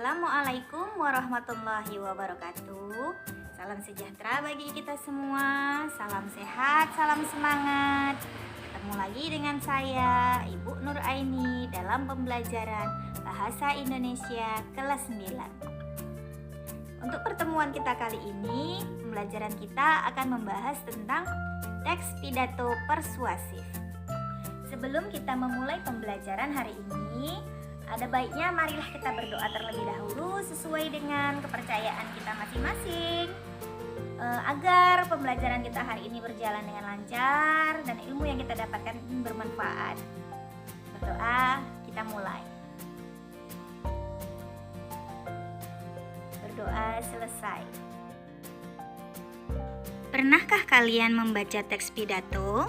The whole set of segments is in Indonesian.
Assalamualaikum warahmatullahi wabarakatuh. Salam sejahtera bagi kita semua. Salam sehat, salam semangat. Ketemu lagi dengan saya, Ibu Nur Aini, dalam pembelajaran Bahasa Indonesia kelas 9. Untuk pertemuan kita kali ini, pembelajaran kita akan membahas tentang teks pidato persuasif. Sebelum kita memulai pembelajaran hari ini, ada baiknya marilah kita berdoa terlebih dahulu sesuai dengan kepercayaan kita masing-masing, agar pembelajaran kita hari ini berjalan dengan lancar dan ilmu yang kita dapatkan bermanfaat. Berdoa, kita mulai. Berdoa selesai. Pernahkah kalian membaca teks pidato?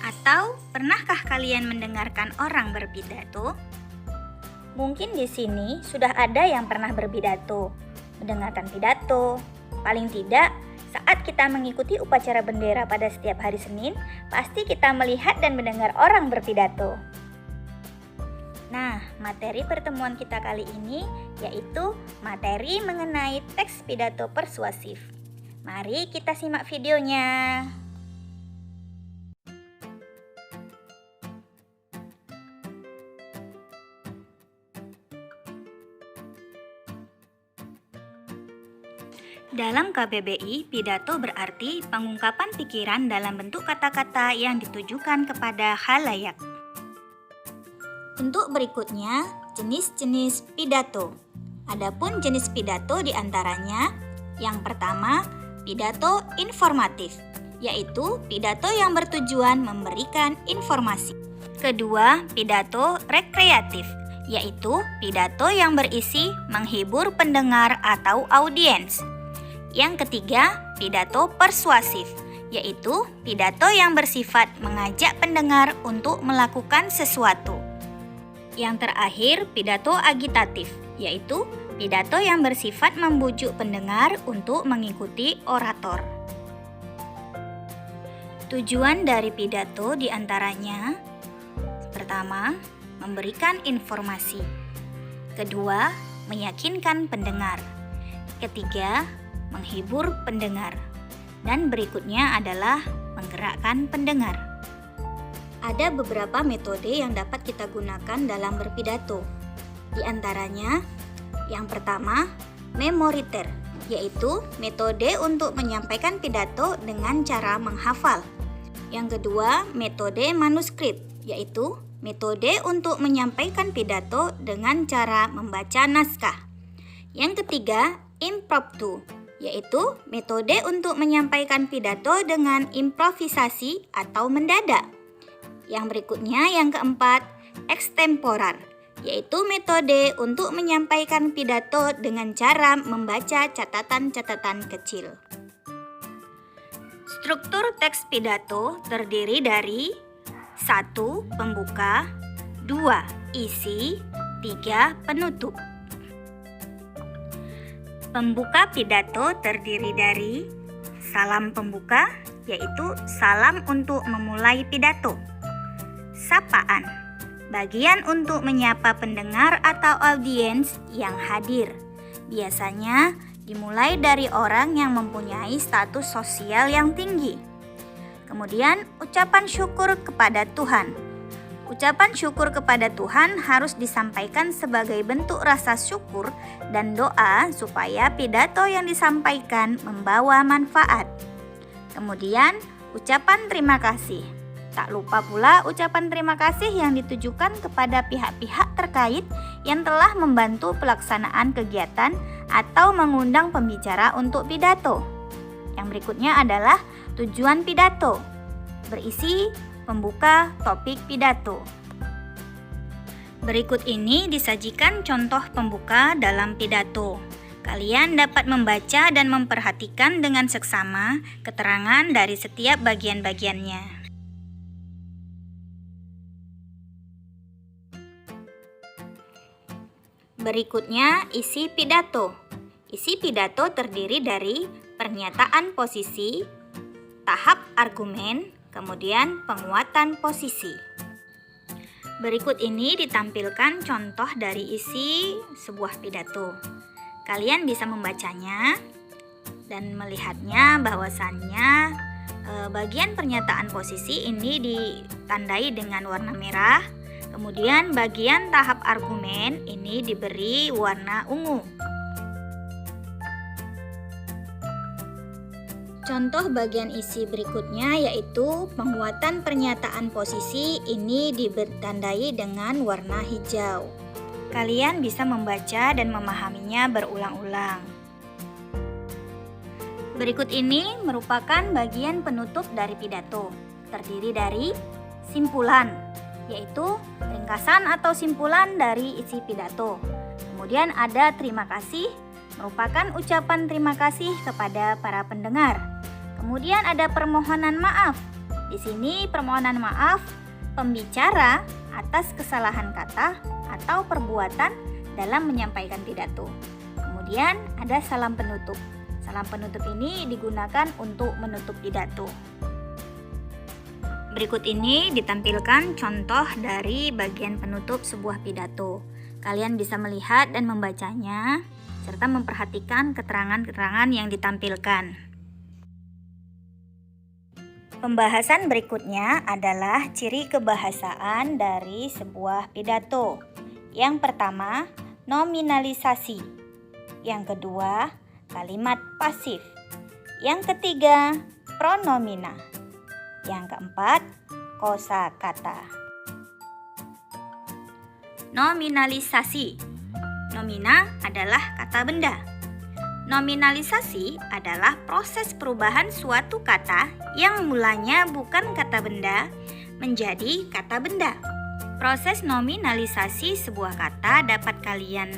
Atau pernahkah kalian mendengarkan orang berpidato? Mungkin di sini sudah ada yang pernah berpidato, mendengarkan pidato. Paling tidak, saat kita mengikuti upacara bendera pada setiap hari Senin, pasti kita melihat dan mendengar orang berpidato. Nah, materi pertemuan kita kali ini yaitu materi mengenai teks pidato persuasif. Mari kita simak videonya. Dalam KBBI, pidato berarti pengungkapan pikiran dalam bentuk kata-kata yang ditujukan kepada khalayak. Untuk berikutnya, jenis-jenis pidato. Adapun jenis pidato diantaranya, yang pertama, pidato informatif, yaitu pidato yang bertujuan memberikan informasi. Kedua, pidato rekreatif, yaitu pidato yang berisi menghibur pendengar atau audiens. Yang ketiga, pidato persuasif, yaitu pidato yang bersifat mengajak pendengar untuk melakukan sesuatu. Yang terakhir, pidato agitatif, yaitu pidato yang bersifat membujuk pendengar untuk mengikuti orator. Tujuan dari pidato diantaranya, pertama, memberikan informasi. Kedua, meyakinkan pendengar. Ketiga, menghibur pendengar. Dan berikutnya adalah menggerakkan pendengar. Ada beberapa metode yang dapat kita gunakan dalam berpidato. Di antaranya, yang pertama, memoriter, yaitu metode untuk menyampaikan pidato dengan cara menghafal. Yang kedua, metode manuskrip, yaitu metode untuk menyampaikan pidato dengan cara membaca naskah. Yang ketiga, impromptu, yaitu metode untuk menyampaikan pidato dengan improvisasi atau mendadak. Yang berikutnya, yang keempat, ekstemporer, yaitu metode untuk menyampaikan pidato dengan cara membaca catatan-catatan kecil. Struktur teks pidato terdiri dari 1. Pembuka, 2. Isi, 3. Penutup. Pembuka pidato terdiri dari salam pembuka, yaitu salam untuk memulai pidato. Sapaan, bagian untuk menyapa pendengar atau audiens yang hadir. Biasanya dimulai dari orang yang mempunyai status sosial yang tinggi. Kemudian, ucapan syukur kepada Tuhan. Ucapan syukur kepada Tuhan harus disampaikan sebagai bentuk rasa syukur dan doa supaya pidato yang disampaikan membawa manfaat. Kemudian, ucapan terima kasih. Tak lupa pula ucapan terima kasih yang ditujukan kepada pihak-pihak terkait yang telah membantu pelaksanaan kegiatan atau mengundang pembicara untuk pidato. Yang berikutnya adalah tujuan pidato. Berisi pembuka topik pidato. Berikut ini disajikan contoh pembuka dalam pidato. Kalian dapat membaca dan memperhatikan dengan seksama keterangan dari setiap bagian-bagiannya. Berikutnya, isi pidato. Isi pidato terdiri dari pernyataan posisi, tahap argumen, kemudian penguatan posisi. Berikut ini ditampilkan contoh dari isi sebuah pidato. Kalian bisa membacanya dan melihatnya bahwasannya bagian pernyataan posisi ini ditandai dengan warna merah. Kemudian bagian tahap argumen ini diberi warna ungu. Contoh bagian isi berikutnya yaitu penguatan pernyataan posisi ini ditandai dengan warna hijau. Kalian bisa membaca dan memahaminya berulang-ulang. Berikut ini merupakan bagian penutup dari pidato. Terdiri dari simpulan, yaitu ringkasan atau simpulan dari isi pidato. Kemudian ada terima kasih, merupakan ucapan terima kasih kepada para pendengar. Kemudian ada permohonan maaf. Di sini permohonan maaf pembicara atas kesalahan kata atau perbuatan dalam menyampaikan pidato. Kemudian ada salam penutup. Salam penutup ini digunakan untuk menutup pidato. Berikut ini ditampilkan contoh dari bagian penutup sebuah pidato. Kalian bisa melihat dan membacanya serta memperhatikan keterangan-keterangan yang ditampilkan. Pembahasan berikutnya adalah ciri kebahasaan dari sebuah pidato. Yang pertama, nominalisasi. Yang kedua, kalimat pasif. Yang ketiga, pronomina. Yang keempat, kosakata. Nominalisasi. Nomina adalah kata benda. Nominalisasi adalah proses perubahan suatu kata yang mulanya bukan kata benda menjadi kata benda. Proses nominalisasi sebuah kata dapat kalian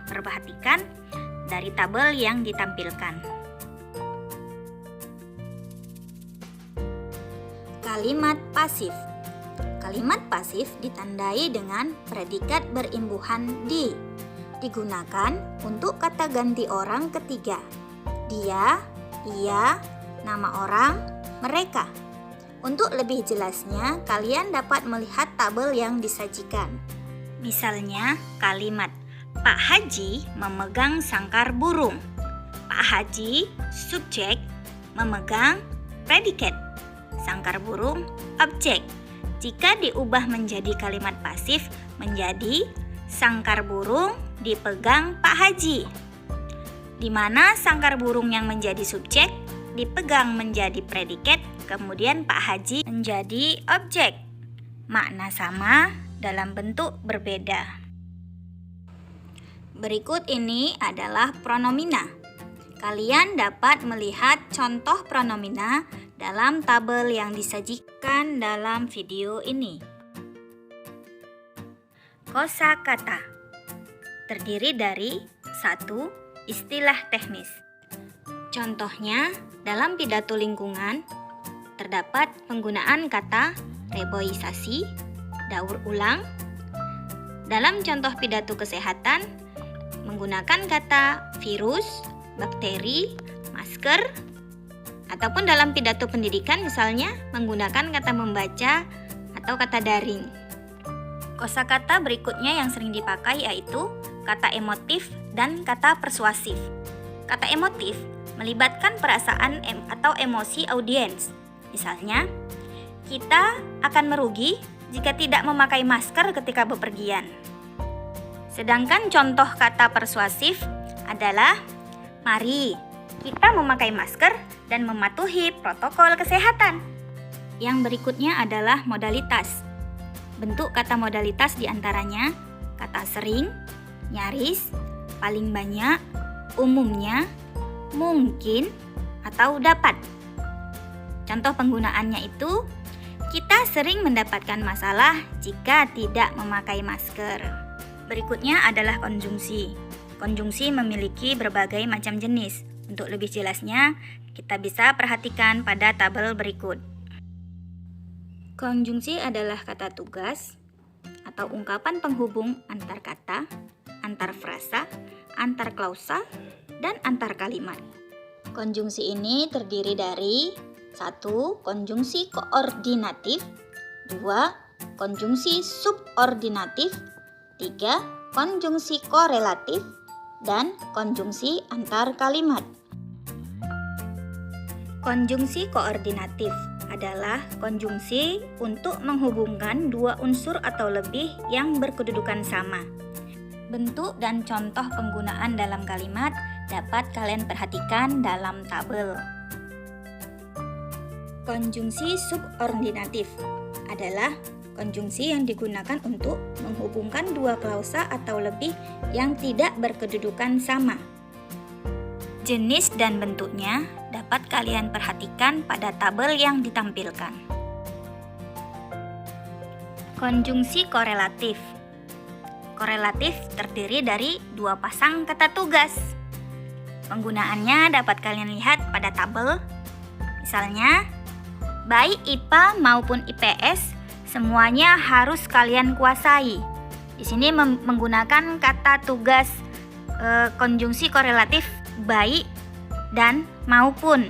perhatikan dari tabel yang ditampilkan. Kalimat pasif. Kalimat pasif ditandai dengan predikat berimbuhan di. Digunakan untuk kata ganti orang ketiga. Dia, ia, nama orang, mereka. Untuk lebih jelasnya, kalian dapat melihat tabel yang disajikan. Misalnya, kalimat Pak Haji memegang sangkar burung. Pak Haji, subjek, memegang predikat. Sangkar burung, objek. Jika diubah menjadi kalimat pasif, menjadi sangkar burung dipegang Pak Haji, di mana sangkar burung yang menjadi subjek dipegang menjadi predikat, kemudian Pak Haji menjadi objek. Makna sama dalam bentuk berbeda. Berikut ini adalah pronomina. Kalian dapat melihat contoh pronomina dalam tabel yang disajikan dalam video ini. Kosakata terdiri dari 1. Istilah teknis. Contohnya, dalam pidato lingkungan terdapat penggunaan kata reboisasi, daur ulang. Dalam contoh pidato kesehatan menggunakan kata virus, bakteri, masker. Ataupun dalam pidato pendidikan misalnya menggunakan kata membaca atau kata daring. Kosakata berikutnya yang sering dipakai yaitu kata emotif dan kata persuasif. Kata emotif melibatkan perasaan atau emosi audiens. Misalnya, kita akan merugi jika tidak memakai masker ketika bepergian. Sedangkan contoh kata persuasif adalah mari kita memakai masker dan mematuhi protokol kesehatan. Yang berikutnya adalah modalitas. Bentuk kata modalitas diantaranya kata sering, nyaris, paling banyak, umumnya, mungkin, atau dapat. Contoh penggunaannya itu, kita sering mendapatkan masalah jika tidak memakai masker. Berikutnya adalah konjungsi. Konjungsi memiliki berbagai macam jenis. Untuk lebih jelasnya, kita bisa perhatikan pada tabel berikut. Konjungsi adalah kata tugas atau ungkapan penghubung antar kata, antar frasa, antar klausa, dan antar kalimat. Konjungsi ini terdiri dari 1. Konjungsi koordinatif, 2. konjungsi subordinatif, 3. Konjungsi korelatif, dan konjungsi antar kalimat. Konjungsi koordinatif adalah konjungsi untuk menghubungkan dua unsur atau lebih yang berkedudukan sama. Bentuk dan contoh penggunaan dalam kalimat dapat kalian perhatikan dalam tabel. Konjungsi subordinatif adalah konjungsi yang digunakan untuk menghubungkan dua klausa atau lebih yang tidak berkedudukan sama. Jenis dan bentuknya dapat kalian perhatikan pada tabel yang ditampilkan. Konjungsi korelatif. Korelatif terdiri dari dua pasang kata tugas. Penggunaannya dapat kalian lihat pada tabel. Misalnya, baik IPA maupun IPS semuanya harus kalian kuasai. Di sini menggunakan kata tugas konjungsi korelatif baik dan maupun.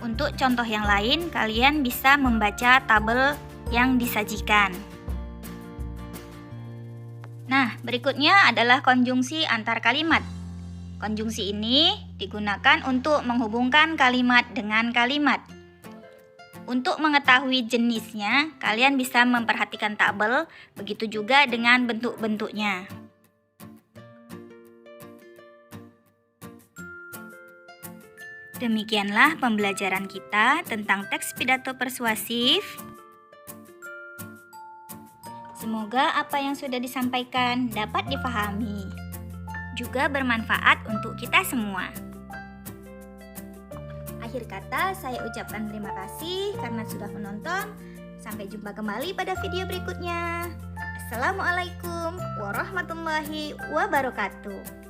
Untuk contoh yang lain, kalian bisa membaca tabel yang disajikan. Nah, berikutnya adalah konjungsi antar kalimat. Konjungsi ini digunakan untuk menghubungkan kalimat dengan kalimat. Untuk mengetahui jenisnya, kalian bisa memperhatikan tabel, begitu juga dengan bentuk-bentuknya. Demikianlah pembelajaran kita tentang teks pidato persuasif. Semoga apa yang sudah disampaikan dapat dipahami, juga bermanfaat untuk kita semua. Akhir kata, saya ucapkan terima kasih karena sudah menonton. Sampai jumpa kembali pada video berikutnya. Assalamualaikum warahmatullahi wabarakatuh.